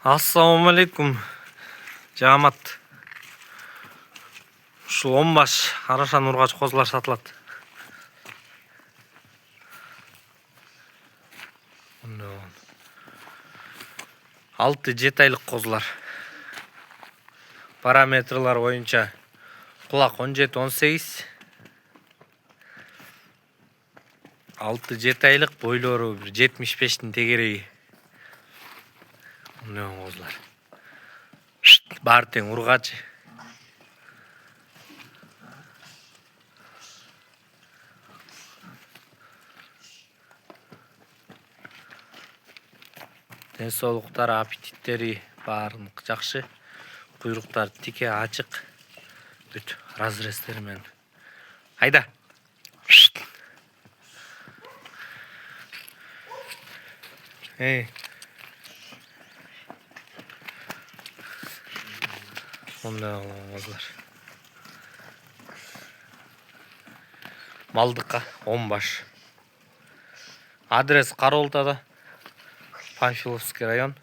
Assalamu alaikum. Жамат. Ушул 10 баш арашан ургач козулар сатылат. Алты 7 айлык козулар. Параметрлар боюнча кулак 17-18. 6-7 айлык, бойлору 75-тин тегереги. Козулар. Баары тең ургач. Денсаулыктары, аппетиттери баардык жакшы. Куйруктар тике, ачык. Бүт разрезтери менен. Айда. Козулар. Малдыкка 10 баш. Адрес Каролтада, Панфиловский район.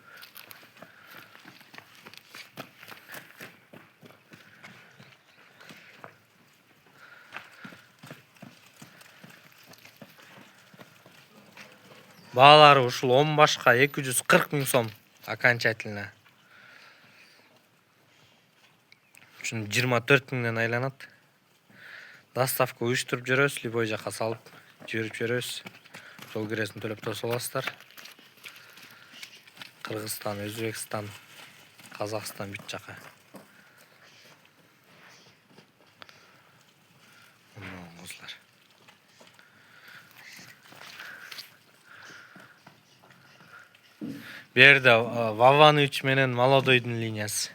Баалары ушул 10 башка 240 000 сом окончательно. Ушуну 24 000ден айланат. Доставка уюштуруп жүрөбүз, любой жака салып жиберип жүрөбүз. Жол киресин төлөп турса аласыздар. Кыргызстан, Өзбекстан, Казакстан бүт жака. Козулар. Берде Ваваны 3 менен молодойдун линиясы.